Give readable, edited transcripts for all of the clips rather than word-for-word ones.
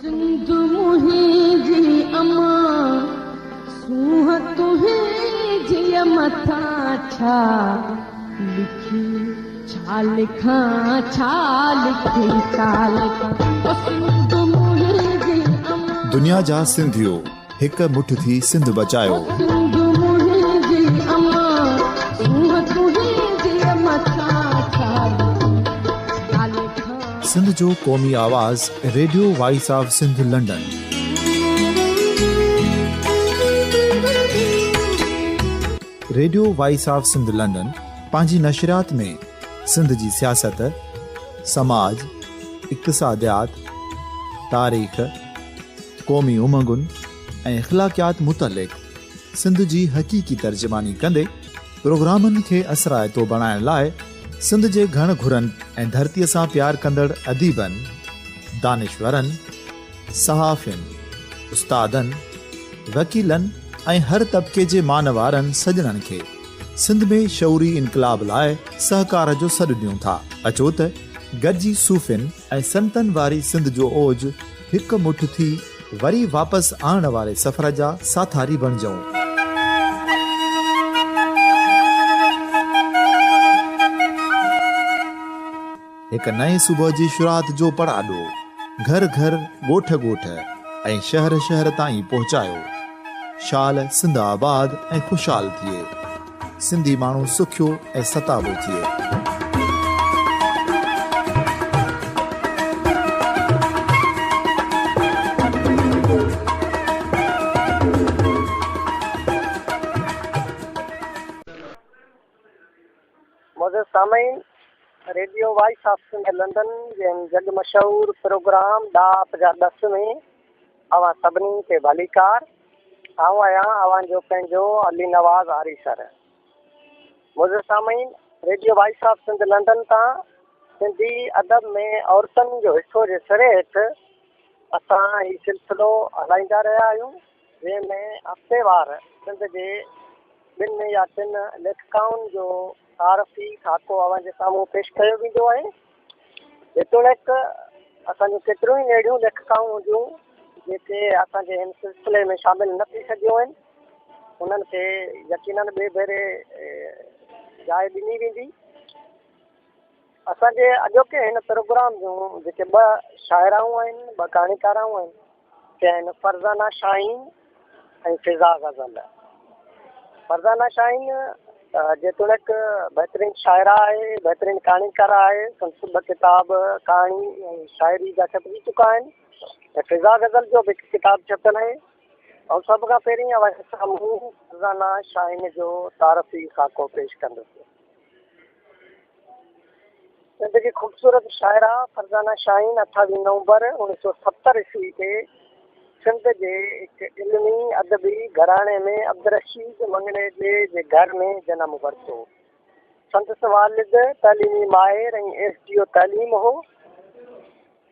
सिंध मुंहिंजी अमा सूह तुंहिंजी मथां छा लिखी छा लिखां छा लिखी छा लिखां सिंध मुंहिंजी अमा दुनिया जा सिंधियो हिक मुठ थी सिंध बचायो सिंध मुंहिंजी अमा सूह तुंहिंजी मथां छा लिखी छा लिखां सिंध जो क़ौमी आवाज़ radio voice of Sindh London. Radio voice of Sindh London पंहिंजी नशरियात में सिंध जी सियासत, समाज, इक़्तिसादियात, तारीख़, क़ौमी उमंगुनि ऐं इख़्लाक़ियात मुतलिक़ सिंध जी हक़ीक़ी तर्जुमानी कंदे प्रोग्रामनि खे असराइतो बणाइण लाइ सिंध जे घण घुरनि ऐं धरतीअ सां प्यार कंदड़ अदीबनि, दानिशवरनि, सहाफ़ियुनि, उस्तादनि, वकीलनि ऐं हर तबिके जे मानवारनि सजणनि खे सिंध में शऊरी इनक़लाब लाइ सहकार जो सॾु ॾियूं था। अचो त गॾिजी सूफ़ियुनि ऐं संतनि वारी सिंध जो ओज हिकु मुठ थी वरी वापसि आणण वारे सफ़र जा साथारी बणिजऊं। हिक नए सुबुह जी शुरूआत जो पड़ाॾो घर घर ॻोठ ॻोठ ऐं शहर शहर ताईं पहुचायो। शाल सिंध आबाद ऐं ख़ुशहाल थिए, सिंधी माण्हू सुखियो ऐं सताबो थिए। मौजूद सामीन, radio voice of Sindh London जे जग मशहूर प्रोग्राम डाप जा 10 में अवां सभिनी खे भलीकार। आऊं आहियां अवां जो पंहिंजो अली नवाज़ आरी सर। मौजूद सामीन, radio voice of Sindh London तां सिंधी अदब में औरतुनि जो हिस्सो जे सिरे हेठि असां ही सिलसिलो हलाईंदा रहिया आहियूं, जंहिंमें हफ़्तेवार सिंध जे 2 या 3 लेखकाउनि जो तारफ़ी खाको अवां जे साम्हूं पेश कयो वेंदो आहे। जेतोणीकि असांजूं केतिरियूं ई अहिड़ियूं लेखकाऊं हुजूं जेके असांजे हिन सिलसिले में शामिल न थी सघियूं आहिनि, उन्हनि खे यकीनन ॿिए भेरे जाइ ॾिनी वेंदी। असांजे अॼोके हिन प्रोग्राम जूं जेके 2 शाइराऊं आहिनि, 2 कहाणीकाराऊं आहिनि, के आहिनि फरज़ाना शाहीन ऐं फिज़ा ग़ज़ल। फरज़ाना शाहीन जेतोणीकि बहितरीन शाइरा आहे, बहितरीन कहाणीकार आहे, संस्कृत 2 किताब कहाणी ऐं शाइरी जा छपिजी चुका आहिनि। फिज़ा ग़ज़ल जो बि किताब छपियल आहे। ऐं सभ खां पहिरीं अवां साम्हूं फरज़ाना शाहीन जो तारफ़ी खाको पेश कंदुसि। सिंध जी ख़ूबसूरत शाइरा फरज़ाना शाहीन 28 नवंबर 1970 ईस्वी ते सिंध जे हिकु इल्मी अदबी घराणे में अब्दुलरशीद मंगणे जे घर में जनम वरितो। संदसि वालिद तइलीमी माहिर ऐं SDO तइलीम हो,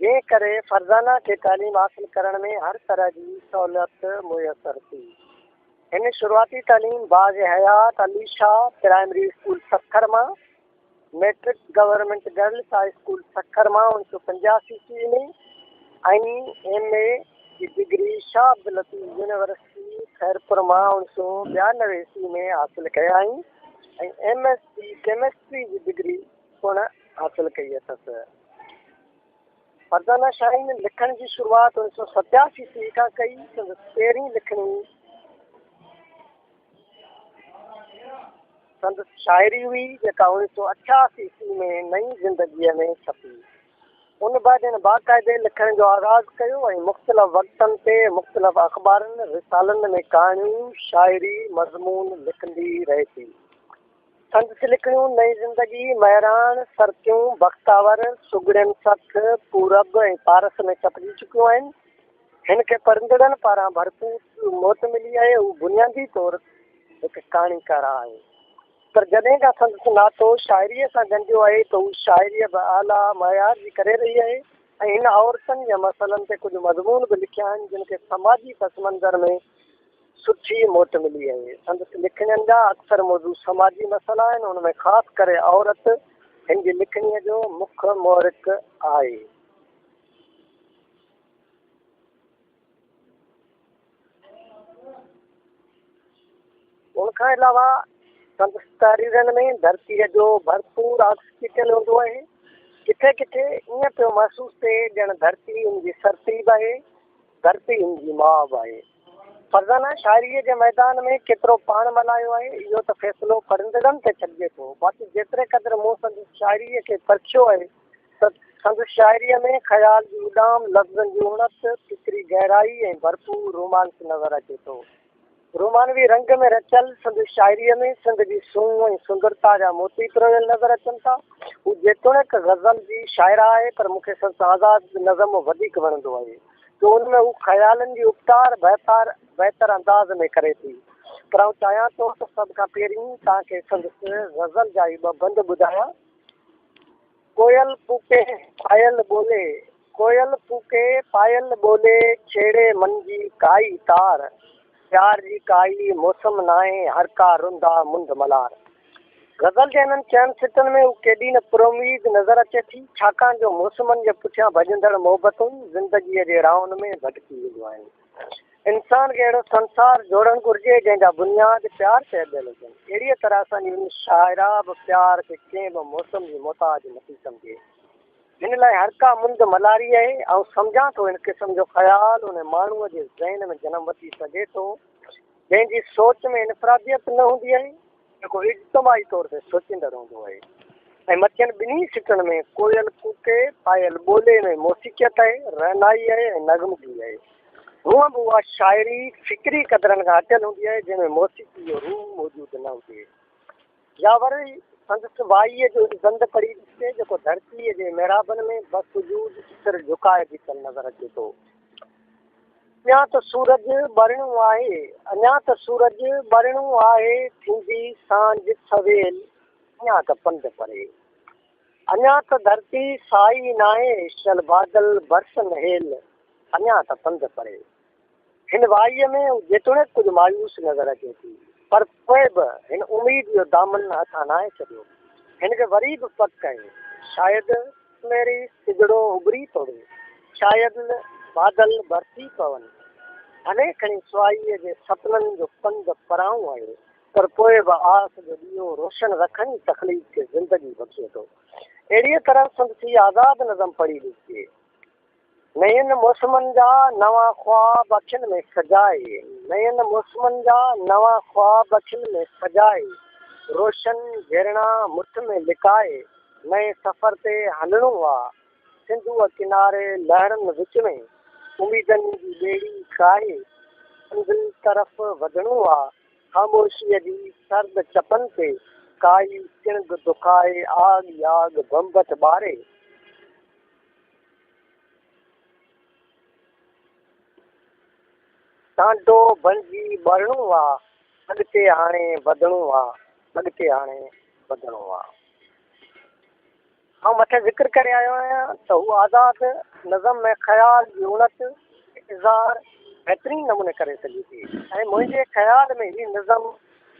जंहिं करे फरज़ाना खे तालीम हासिल करण में हर तरह जी सहूलियत मुयसर थी। हिन शुरूआती तालीम बाज़ हयात अली शाह प्राइमरी स्कूल सखर मां, matric government girls high school Sukkur मां 1985 ईस्वी में ऐं MA की डिग्री शाह अब्दुल लतीफ़ यूनिवर्सिटी खैरपुर मां 1992 ईस्वी में हासिल कया आहिनि ऐं MSc केमिस्ट्री जी डिग्री पिण हासिल कई अथसि। फरज़ाना शाहीन लिखण जी शुरूआत 1987 ईस्वी खां कई। पहिरीं लिखणी संदसि शाइरी हुई जेका 1988 ईस्वी में नई ज़िंदगीअ में छपी। उन बैदि बाक़ाइदे लिखण जो आगाज़ कयो ऐं मुख़्तलिफ़ वक़्तनि ते मुख़्तलिफ़ अख़बारनि रिसालनि में कहाणियूं, शाइरी, मज़मून लिखंदी रहे थी। संदसि लिखणियूं नई ज़िंदगी, महरान, सरकियूं, बख़्तावर, सुगड़ियन सख, पूरब ऐं पारस में छपिजी चुकियूं आहिनि। हिन खे पढ़ंदड़नि पारां भरपूर मौत मिली आहे। हू बुनियादी तौरु हिकु कहाणीकार आहे, पर जॾहिं खां संदसि नातो शाइरीअ सां गंढियो आहे त हू शाइरीअ बि आला मयार जी करे रही आहे ऐं हिन औरतुनि जे मसइलनि ते कुझु मज़मून बि लिखिया आहिनि जिन खे समाजी पस मंज़र में सुठी मोट मिली आहे। संदसि लिखणियुनि जा अक्सर मौज़ू समाजी मसइला आहिनि, उनमें ख़ासि करे औरत हिन जी लिखणीअ जो मुख्य मोहरिक आहे। खां अलावा संदसि तहरीरनि में धरतीअ जो भरपूर आक्सिजन हूंदो आहे। किथे किथे ईअं पियो महसूसु थिए ॼण धरती हुनजी सरतीब आहे, धरती हुनजी माउ बि आहे। फरज़ाना शाइरीअ जे मैदान में केतिरो पाण मल्हायो आहे इहो त फ़ैसिलो पढ़ंदड़नि ते छॾिजे थो। बाक़ी जेतिरे क़दुरु मूं संदसि शाइरीअ खे परखियो आहे त संदसि शाइरीअ में ख़्याल जी उॾाम, लफ़्ज़नि जी उणप, फिक्री गहराई ऐं भरपूर रोमांस नज़र अचे थो। रोमानवी रंग में रचियल संदसि शाइरीअ में सिंध जी सूंह ऐं सुंदरता जा मोती पिरोयल नज़र अचनि था। हू जेतोणीकि गज़ल जी शाइरा आहे पर मूंखे संदसि आज़ाद नज़म वधीक वणंदो आहे। तो उनमें हू ख़्यालनि जी उपतार बहितर अंदाज़ में करे थी। पर आउं चाहियां थो त सभ खां पहिरीं तव्हांखे संदसि गज़ल जा ई ॿ बंद ॿुधायां। कोयल फूके पायल बोले, कोयल फूके पायल बोले, छेड़े मन जी काई तार, प्यार जी काई मौसम नाहे, हर का रुंदा मुंद मलार। गज़ल जे हिननि चइनि सिटनि में हू केॾी न पुरुमीद नज़र अचे थी, छाकाणि जो मौसमनि जे पुठियां भॼंदड़ मोहबतूं ज़िंदगीअ जे राउनि में भटकी वेंदियूं आहिनि। इंसान खे अहिड़ो संसार जोड़णु घुरिजे जंहिंजा बुनियाद प्यार चइबियल हुजनि। अहिड़ीअ तरह असांजी शाइरा बि प्यार खे कंहिं बि मौसम जी मोहताज नथी सम्झे। हिन लाइ हर का मुंद मलारी आहे। ऐं सम्झां थो हिन क़िस्म जो ख़्यालु हुन माण्हूअ जे ज़हन में जनम वठी सघे थो जंहिंजी सोच में इनफरादियत न हूंदी आहे, जेको इज्तमाही तौर ते सोचींदड़ हूंदो आहे। ऐं मथियनि ॿिन्ही सिटनि में कोयल कूके पायल ॿोले में मौसीक़ियत आहे, रहनाई आहे ऐं नग़मगी आहे। हूअं बि उहा शाइरी फिक्री क़दरनि खां हटियल हूंदी आहे जंहिंमें मौसीक़ी जो रूह मौजूदु न हुजे। या वरी संदसि वाईअ जो ज़ंद पढ़ी ॾिसे जेको धरतीअ जे मेराबनि में बसवजूद सिर झुकाए बीठल नज़र अचे थो। अञा त सूरज बरणो आहे, अञा त सूरज बरणो आहे, थींदी सांझ सवेल, अञा त पंध परे, अञा त धरती साई नाहे, शल बादल बरसन हेल, अञा त पंध परे। हिन वाईअ में जेतोणीकि कुझु मायूस नज़र अचे थी, पर पोइ बि हिन उमेद जो दामन हथां नाहे छॾियो। हिनखे वरी बि पक कयो, शायदि मेरी सिजड़ो उभरी तोड़े, शायदि बादल बरसी पवनि, अने खणी सुवाईअ जे सपननि जो पंध पराऊं आहे, पर पोइ बि आस जो ॾीओ रोशन रखनि तकलीफ़ खे ज़िंदगी बख़्शे थो। अहिड़ीअ तरह संदसि आज़ाद नज़म पढ़ी ॾिसिजे। नयनि मौसमनि जा नवां ख्वाब अखियुनि में सजाए, नयनि मौसमनि जा नवां ख्वाब अखियुनि में सजाए, रोशन झरना मुठ में लिकाए, नए सफ़र ते हलणो आहे, सिंधूअ किनारे लहरनि विच में, उमीदनि जी ॿेड़ी काहे, मंज़िल तरफ़ वधणो आहे, ख़ामोशीअ जी सर्द चपनि ते काई चिणग दुखाए, आग याग बम्बट ॿारे, टांडो बणिजी ॿरणो आहे, अॻिते हाणे वधणो आहे, अॻिते हाणे वधणो आहे। मथे ज़िक्र करे आयो आहियां त हू आज़ाद नज़म में ख़्याल जी उणत इज़हार बहितरीन नमूने करे सघे थी। ऐं मुंहिंजे ख़्याल में ही नज़म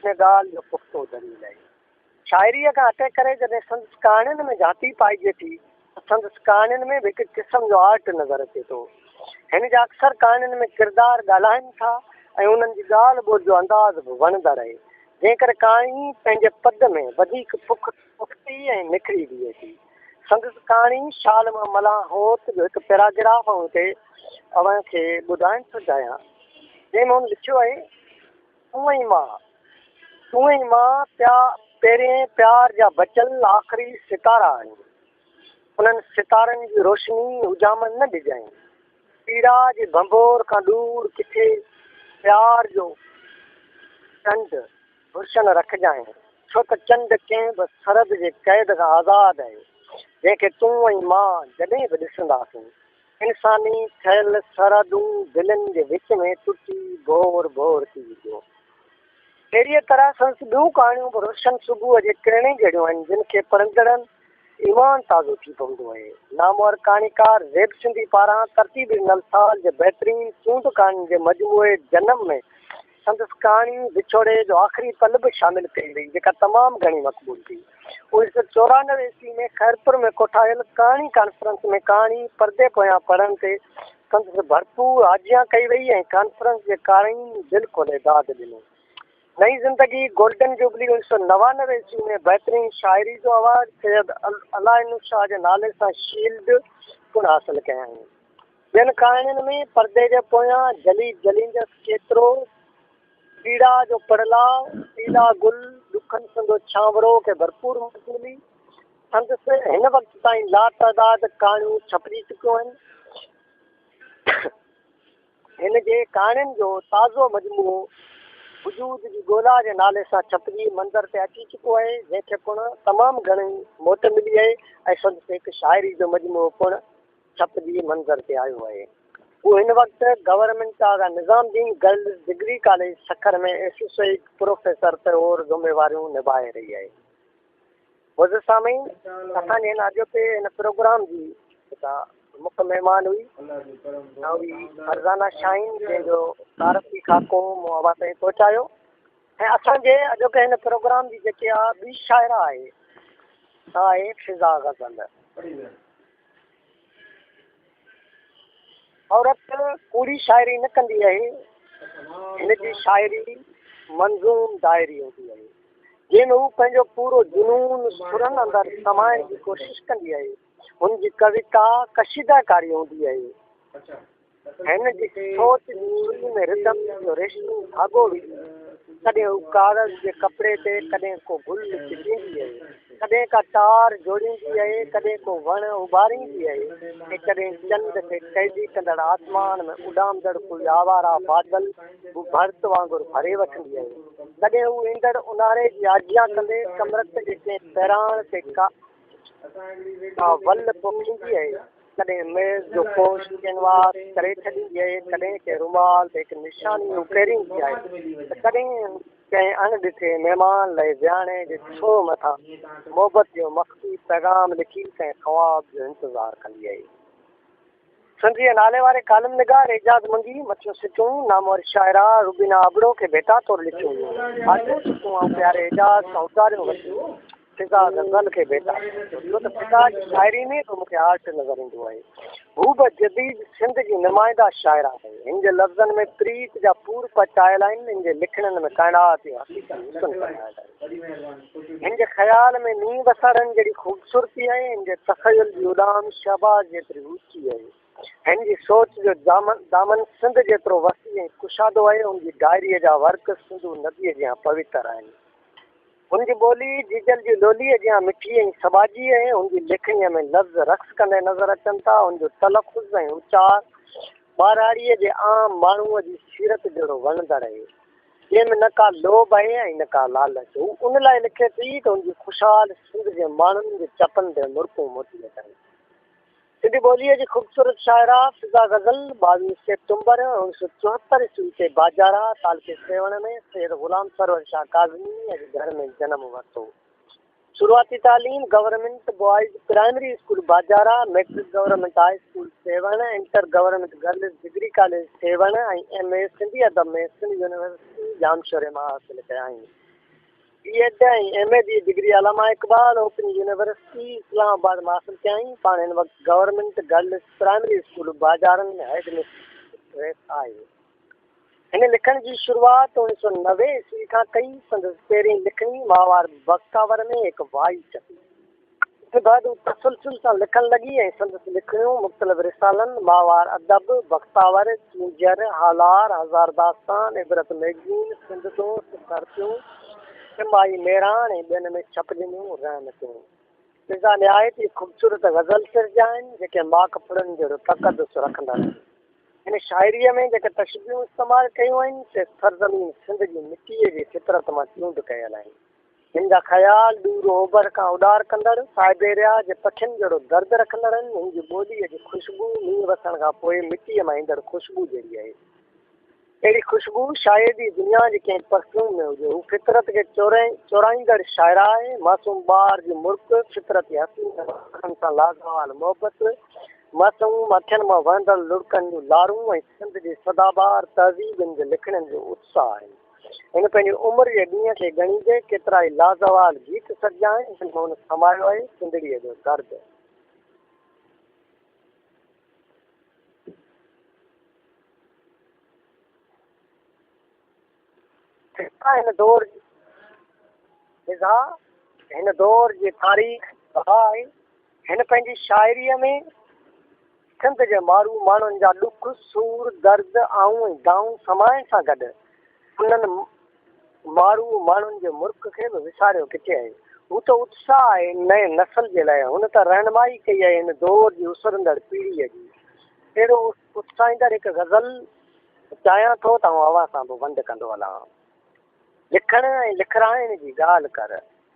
हिन ॻाल्हि जो पुख़्तो दलील आहे। शाइरीअ खां हटे करे जॾहिं संदसि कहाणियुनि में जाती पाइजे थी त संदसि कहाणियुनि में बि हिकु क़िस्म जो आर्ट नज़र अचे थो। हिन जा अक्सर कहाणियुनि में किरदार ॻाल्हाइनि था ऐं उन्हनि जी ॻाल्हि ॿोल जो अंदाज़ बि वणंदड़ आहे, जंहिं करे कहाणी पंहिंजे पद में वधीक पुख़्ती ऐं निखरी बीहे थी। संदसि कहाणी शाल मां मलां होत जो हिकु पैराग्राफ हुते अव्हां खे ॿुधाइण थो चाहियां, जंहिंमें हुन लिखियो आहे, तूं ई मां पहिरें प्यार जा बचल आख़िरी सितारा आहिनि, उन्हनि सितारनि जी रोशनी उजामन न ॾिजांइ, पीड़ा जी भंभोर खां दूर किथे प्यार जो चंड रोशन रखजांइ, छो त चंड कंहिं बि सरहद जे क़ैद खां आज़ादु आहे, जंहिंखे तूं ऐं मां जॾहिं बि ॾिसंदासीं इंसानी ठहियल सरहदूं दिलनि जे विच में टुटी बोर बोर थी वियो। अहिड़ीअ तरह संदसि ॿियूं कहाणियूं बि रोशन सुबुह जे किरणे जहिड़ियूं आहिनि, जिन खे पढ़ंदड़नि ईमान ताज़ो थी पवंदो आहे। नामवर कहाणीकार ज़ेब सिंधी पारां तरतीब ॾिनल साल जे बहितरीन चूंड कहाणियुनि जे मजमूए जनम में संदसि कहाणी विछोड़े जो आख़िरी पल बि शामिल कई वई, जेका तमामु घणी मक़बूल थी। 1994 ईस्वी में खैरपुर में कोठायल कहाणी कॉन्फ्रेंस में कहाणी परदे पोयां पढ़ण ते संदसि भरपूर हाजिया कई वई ऐं कॉन्फ्रेंस जे कारईं दिलि खोले दाद ॾिनो। नई ज़िंदगी गोल्डन जुबली 1999 ईस्वी में बहितरीन शाइरी जो अवार्ड सैयद अलाइन शाह जे नाले सां शील्ड पिणु हासिल कया आहिनि। ॿियनि कहाणियुनि में परदे जे पोयां जली जलींदस केतिरो, पीड़ा जो पड़ला, पीला गुल, दुखनि संदो छांवरो खे भरपूर मक़बूली संदसि हिन वक़्त ताईं लातदाद कहाणियूं छपिजी चुकियूं आहिनि। हिन जे कहाणियुनि जो ताज़ो मजमूओ वजूद जी ॻोल्हा जे नाले सां छपिजी मंज़र ते अची चुको आहे, जंहिंखे पिणु तमामु घणी मोट मिली आहे ऐं संदसि हिकु शाइरी जो मजमूओ पिणु छपिजी मंज़र ते आयो आहे। वो हिन वक़्तु government Agha Nizamuddin girls degree college Sukkur में एसोसिएट प्रोफेसर तौरु ज़िम्मेवारियूं निभाए रही आहे। मुज़िर सामीन, असांजे हिन अॼोके हिन प्रोग्राम जी जेका मुख्य महिमान हुई फरज़ाना शाहीन, जंहिंजो तारफ़ी खाको मूं अवां ताईं पहुचायो। ऐं असांजे अॼोके हिन प्रोग्राम जी जेकी आहे ॿी शाइरा आहे, सा आहे फिज़ा गज़ल। औरत कूड़ी शाइरी न कंदी आहे, हिन जी शाइरी मंज़ूम दायरी हूंदी आहे, जंहिंमें हू पंहिंजो पूरो जुनून सुरनि अंदरि समाइण जी कोशिशि कंदी आहे। हुनजी कविता कशीदाकारी हूंदी आहे। हिन जी सोच जी में रिदम जो रेशमी धाॻो विझी कॾहिं हू कागज़ जे कपिड़े ते, कॾहिं को गुल चिजींदी आहे, कॾहिं का तार जोड़ींदी आहे, कॾहिं को वण उभारींदी आहे, ऐं कॾहिं चंड खे कैदी कंदड़ आसमान में उॾामदड़ कोई आवारा बादल हू भर्त वांगुरु भरे वठंदी आहे। कॾहिं हू ईंदड़ उन्हारे जी आजियां कंदे कमरत जे कंहिं पहिराण ते का वल पोखींदी आहे, कॾहिं मेज़ जो कोश कैनवास करे छॾींदी आहे, कॾहिं कंहिं रुमाल ते हिकु निशानी उकेरींदी आहे, त कॾहिं कंहिं अणॾिठे महिमान लाइ विहाणे जे छो मथां मोहबत जो मख़फ़ी पैगाम लिखी कंहिं ख़्वाब जो इंतज़ारु कंदी आहे। सिंधीअ नाले वारे कालम निगार एजाज़ मंगी मथियूं सिटियूं नामवर शाइरा रुबीना अबड़ो खे बेटा तौरु लिखियूं। आजो सिटूं ऐं प्यारे एजाज़ सां उतारियूं वठियूं फिज़ा गज़ल खे बेटा, छो त फिज़ा जी शाइरी में बि मूंखे आर्ट नज़र ईंदो आहे। हू बि जदीद सिंध जी नुमाइंदा शाइरा आहे। हिन जे लफ़्ज़नि में प्रीत जा पूर पचायल आहिनि, हिन जे लिखणनि में काइनात या हिन जे ख़्याल में नींह बसरनि जहिड़ी ख़ूबसूरती आहे, हिन जे तख़यल जी उॾाम शहबाज़ जेतिरी ऊची आहे। हिन जी सोच जो दामन सिंध जेतिरो वसी ऐं कुशादो आहे। हुनजी डायरीअ जा वर्क सिंधू नदीअ जियां पवित्र आहिनि। हुनजी ॿोली जीजल जी लोलीअ जियां मिठी ऐं समाजी आहे। हुनजी लिखणीअ में लफ़्ज़ रक़्स कंदे नज़र अचनि था। हुनजो तलफ़ुज़ ऐं उचार ॿाराड़ीअ जे आम माण्हूअ जी सीरत जहिड़ो वणंदड़ आहे, जंहिंमें न का लोभ आहे ऐं न का लालच। हू उन लाइ लिखे थी त हुनजी ख़ुशहाल सिंध जे माण्हुनि जे चपनि ते मुर्कूं मोटी अचनि। सिंधी ॿोलीअ जी ख़ूबसूरत शाइरा फिज़ा गज़ल 22 सेप्टेम्बर 1974 ईस्वी ते बाजारा तालके सेवण में सैयद गुलाम सरवर शाह काज़मी जे घर में जनम वरितो। शुरूआती तालीम government boys primary school Bajara, matric government high school Sehwan, inter government girls degree college Sehwan ऐं MA सिंधी अदब में सिंध यूनिवर्सिटी जामशोरे मां हासिल कया आहिनि। B.Ed ऐं MA जी डिग्री अलामा इक़बाल ओपन यूनिवर्सिटी इस्लामाबाद में हासिल कयई। पाण हिन वक़्तु गवर्नमेंट गर्ल्स प्राइमरी स्कूल बाजारनि में हेडमिस्ट्रेस आहे। हिन लिखण जी शुरूआति 1990 ईस्वी खां कई। संदसि पहिरीं लिखणी माहवार बख्तावर में हिकु वाई छपी। उसके बाद तसलसल सां लिखण लॻी ऐं संदसि लिखणियूं मुख़्तलिफ़ रिसालनि माहवार अदब, बख्तावर, चूंजर, हालार, हज़ार दास्तान, इबरत मैगज़ीन, सिंध दोस्त, धरतियूं, सिमाही मेरान ऐं ॿियनि में छपजंदियूं रहनि थियूं। फिज़ा निहायत ई ख़ूबसूरत गज़ल सिरजा आहिनि, जेके माक फुड़नि जहिड़ो तक़दुस रखंदा आहिनि। हिन शाइरीअ में जेके तशबीहूं इस्तेमालु कयूं आहिनि से सरज़मीन सिंध जी मिटीअ जी फितरत मां चूंड कयल आहिनि। हिन जा ख़्याल दूर ओभर खां उॾार कंदड़ साइबेरिया जे पखियुनि जहिड़ो दर्द रखंदड़ आहिनि। हिन जी ॿोलीअ जी ख़ुशबू मींहुं वसण खां पोइ मिटीअ मां ईंदड़ ख़ुशबू जहिड़ी आहे। अहिड़ी ख़ुशबू शायदि ई दुनिया जे कंहिं परफ्यूम में हुजे। हू फितरत खे चोराईंदड़ शाइरा आहे। मासूम ॿार जी मुर्क फितरत हसीन सां लाज़वाल मोहबत, मासूम अखियुनि मां वहंदड़ लुड़कनि जूं लारूं ऐं सिंध जी सदाबार तहज़ीबुनि जे लिखणनि जो उत्साह आहे। हिन पंहिंजी उमिरि जे ॾींहं खे ॻणींदे केतिरा ई लाज़वाल गीत सॼा आहिनि, जिन में हुन समायो आहे सिंधड़ीअ जो दर्द। हिन दौर हिन दौर जी तारीख़ आहे। हिन पंहिंजी शाइरीअ में सिंध जे मारू माण्हुनि जा ॾुख सूर दर्द ऐं दाऊं समाइण सां गॾु उन्हनि मारू माण्हुनि जे मुल्क खे बि विसारियो किथे आहे। हू त उत्साह आहे नए नस्ल जे लाइ। हुन त रहनुमाई कई आहे हिन दौर जी उसरंदड़ पीढ़ीअ जी। अहिड़ो उत्साहींदड़ हिकु गज़ल चाहियां थो त आवाज़ सां बि बंदि कंदो हलां। लिखण ऐं लिखराइण जी ॻाल्हि कर,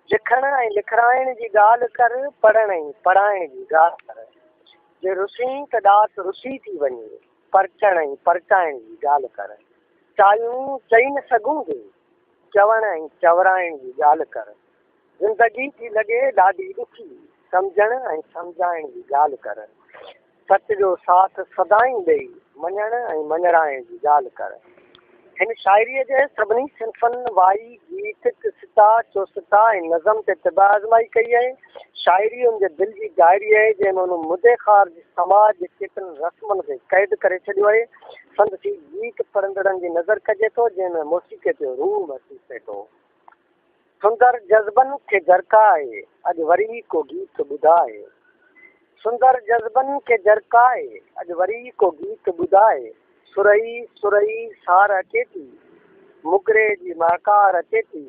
लिखण ऐं लिखराइण जी ॻाल्हि कर, पढ़ण ऐं पढ़ाइण जी ॻाल्हि कर। जे रुसी त ॾात रुसी थी वञे, परचण ऐं परचाइण जी ॻाल्हि कर। चाहियूं चई न सघूं थी, चवण ऐं चवराइण जी ॻाल्हि कर। ज़िंदगी थी लॻे ॾाढी ॾुखी, सम्झण ऐं सम्झाइण जी ॻाल्हि कर। सच जो साथ सदाईं ॾेई, मञण ऐं मञराइण जी ॻाल्हि कर। हिन शाइरीअ जे सभिनी सिंफ़नि वाई गीत किस्ता चोस्ता ऐं नज़म ते तिबा आज़माई कई आहे। शाइरी उन जे दिलि जी डायरी आहे जंहिंमें उन मुदे ख़ार जे समाज जे केतिरनि रस्मनि खे क़ैद करे छॾियो आहे। संदसि गीत पढ़ंदड़नि जी नज़र कजे थो जंहिंमें मौसीक़े जो रूह महसूस थिए थो। सुंदर जज़्बनि खे जरकाए, अॼु वरी को गीत ॿुधाए। सुंदर जज़्बनि खे जरकाए, अॼु वरी को गीत ॿुधाए। सुरई सुरई सार अचे थी, मुगरे जी महकार अचे थी,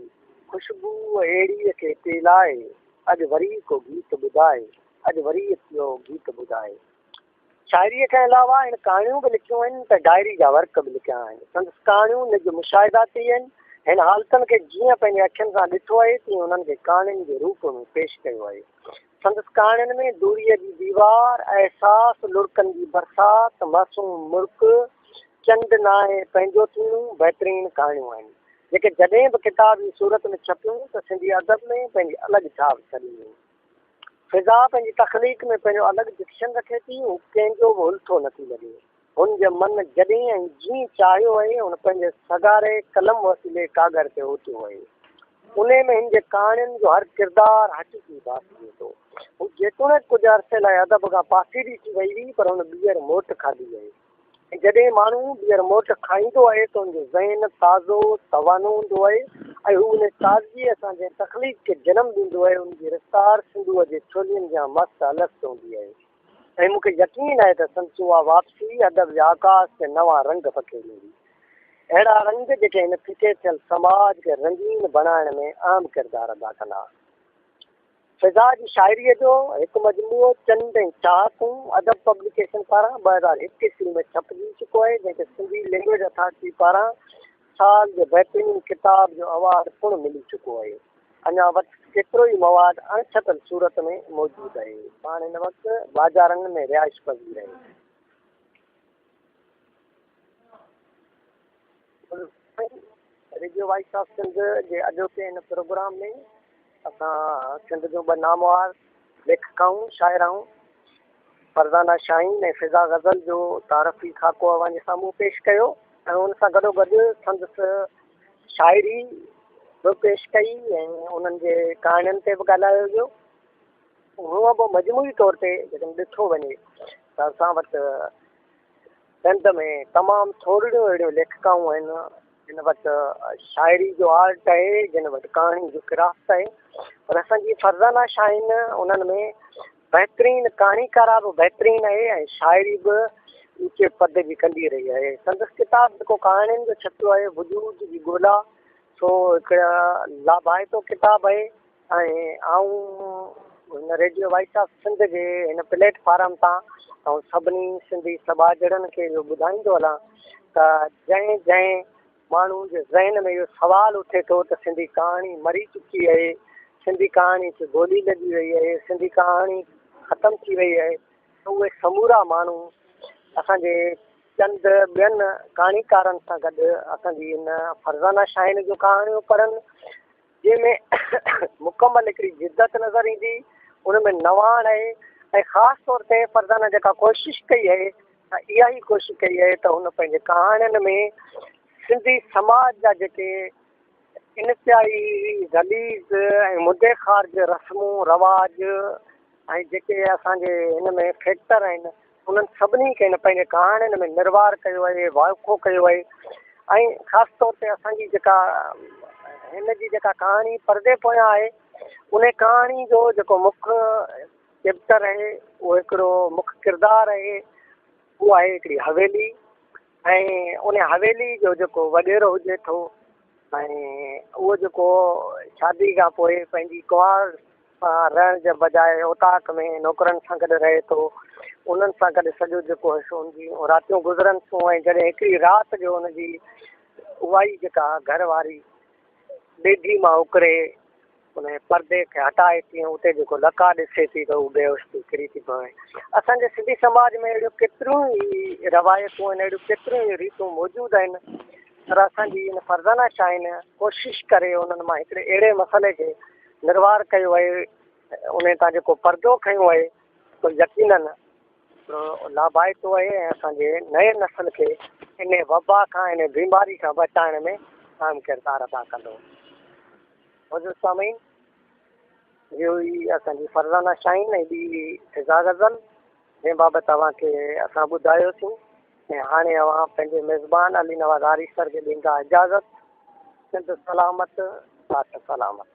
ख़ुशबू अहिड़ीअ खे पिलाए। अॼु वरी को गीत ॿुधाए, अॼु वरी को गीत ॿुधाए। शाइरीअ खां अलावा हिन कहाणियूं बि लिखियूं आहिनि त डायरी जा वर्क बि लिखिया आहिनि। संदसि कहाणियूं निज मुशाहिदाती आहिनि। हिन हालतुनि खे जीअं पंहिंजे अखियुनि सां ॾिठो आहे तीअं उन्हनि खे कहाणियुनि जे रूप में पेश कयो आहे। संदसि कहाणियुनि में दूरीअ जी दीवार, अहसास, लुड़कनि जी बरसाति, मासूम मुल्क, चंड नाहे पंहिंजो थियूं बहितरीन कहाणियूं आहिनि जेके जॾहिं बि किताब जी सूरत में छपियूं त सिंधी अदब में पंहिंजी अलॻि छाप छॾी हुई। फिज़ा पंहिंजी तख़लीक़ में पंहिंजो अलॻि डिक्शन रखे थी। हू कंहिंजो बि उल्थो नथी लॻे। हुन जो मन जॾहिं ऐं जीअं चाहियो आहे हुन पंहिंजे सगारे कलम वसीले कागर ते ओटियो आहे। उन में हिन जे कहाणियुनि जो हर किरदारु हक़ीक़ी बात थिए थो। हू जेतोणीकि कुझु अरसे लाइ अदब खां पासीरी थी वई हुई पर हुन ॿीहर मोट खाधी आहे। ऐं जॾहिं माण्हू ॿीहर मोट खाईंदो आहे त हुनजो ज़हन ताज़ो तवानो हूंदो आहे ऐं हू उन ताज़गीअ सां जंहिं तख़लीक़ खे जनमु ॾींदो आहे उनजी रफ़्तार सिंधूअ जे छोलियुनि जा मस्तु अलॻि हूंदी आहे। ऐं मूंखे यकीन आहे त संदसि उहा वापसी अदब जे आकाश ते नवां रंग फखेलींदी। अहिड़ा रंग जेके हिन फिके थियल समाज खे रंगीन बणाइण में अहम किरदारु अदा कंदा। फिज़ा जी शाइरीअ जो हिकु मजमूओ चंद ऐं चाहतूं अदब पब्लिकेशन पारां 2021 में छपजी चुको आहे जंहिंखे सिंधी लैंग्वेज अथॉरिटी पारां साल जे बहितरीन किताब जो अवार्ड पिणु मिली चुको आहे। अञा वटि केतिरो ई मवादु अणछपियल सूरत में मौजूदु आहे। पाण हिन वक़्तु बाज़ारनि में रिहाइश पज़ीर आहे। रेडियो वॉइस ऑफ सिंध जे अॼोके हिन प्रोग्राम में असां सिंध जो ॿ नामवार लेखकाऊं शाइराऊं फरज़ाना शाहीन ऐं फिज़ा गज़ल जो तारफ़ी खाको अव्हांजे साम्हूं पेश कयो ऐं हुन सां गॾोगॾु संदसि शाइरी बि पेश कई ऐं उन्हनि जे कहाणियुनि ते बि ॻाल्हायो वियो। हूअं बि मजमूई तौर ते जॾहिं ॾिठो वञे त असां वटि सिंध में तमामु थोरियूं अहिड़ियूं लेखिकाऊं आहिनि जिन वटि शाइरी जो आर्ट आहे, जिन वटि कहाणी जो क्राफ्ट आहे। पर असांजी फरज़ाना शाहीन उन्हनि में बहितरीन कहाणीकारा बि बहितरीन आहे ऐं शाइरी बि ऊचे पद जी कंदी रही आहे। संदसि किताब जेको कहाणियुनि जो छपियो आहे वजूद जी ॻोल्हा सो हिकिड़ा लाभाइतो किताबु आहे ऐं आऊं हिन रेडियो वॉइस ऑफ सिंध जे हिन प्लेटफॉर्म तां ऐं सभिनी सिंधी समाजड़नि खे इहो ॿुधाईंदो हलां त जंहिं जंहिं माण्हू जे ज़हन में इहो सुवालु उथे थो त सिंधी कहाणी मरी चुकी आहे, सिंधी कहाणी खे गोली लॻी वई आहे, सिंधी कहाणी ख़तमु थी वई आहे, त उहे समूरा माण्हू असांजे चंद ॿियनि कहाणीकारनि सां गॾु असांजी हिन फरज़ाना शाहीन जूं कहाणियूं पढ़नि जंहिंमें मुकमल हिकिड़ी जिदत नज़र ईंदी, उनमें नवाण आहे ऐं ख़ासि तौर ते फरज़ाना जेका कोशिशि कई आहे त इहा ई कोशिशि कई आहे त हुन पंहिंजे कहाणियुनि में सिंधी समाज जा जेके इंतिहाई ग़लीज़ ऐं मुदे ख़ार जे रस्मूं रवाज ऐं जेके असांजे हिन में फैक्टर आहिनि उन्हनि सभिनी खे हिन पंहिंजे कहाणियुनि में निर्वार कयो आहे, वाइको कयो आहे। ऐं ख़ासि तौर ते असांजी जेका हिन जी जेका कहाणी परदे पोयां आहे उन कहाणी जो जेको मुख्य किरदारु आहे उहो हिकिड़ो मुख्य किरदारु आहे उहा आहे हिकिड़ी हवेली ऐं उन हवेली जो जेको वॾेरो हुजे थो ऐं उहो जेको शादी खां पोइ पंहिंजी कुंवार सां रहण जे बजाए उताक में नौकरनि सां गॾु रहे थो उन्हनि सां गॾु सॼो जेको आहे सो हुनजी रातियूं गुज़रनि थियूं ऐं जॾहिं हिकिड़ी राति जो हुनजी उहा ई जेका घर वारी ॾेढी मां उकिरे उन परदे खे हटाए थी उते जेको लका ॾिसे थी त उहो बेहोश थी किरी थी पवे। असांजे सिंधी समाज में अहिड़ियूं केतिरियूं ई रवायतूं आहिनि अहिड़ियूं केतिरियूं ई रीतियूं मौजूदु आहिनि पर असांजी इन फरज़ाना शाइन कोशिशि करे उन्हनि मां हिकिड़े अहिड़े मसइले खे निर्वार कयो आहे उन तां जेको परदो खयो आहे तो यकीनन लाभाइतो आहे ऐं असांजे नए नस्ल खे इन वबा खां इन बीमारी खां बचाइण में अहम किरदारु अदा कंदो। हुज़ूर सामीन इहो ई असांजी फरज़ाना शाइन ऐं ॿी फिज़ा गज़ल जंहिं बाबति तव्हांखे असां ॿुधायोसीं ऐं हाणे अवां पंहिंजे मेज़बान अली नवाज़ आरिफ़ सर खे ॾींदा इजाज़त। सिंध सलामत साथ सलामत।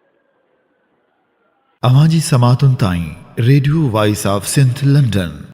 अवां जी समातुनि ताईं radio voice of Sindh London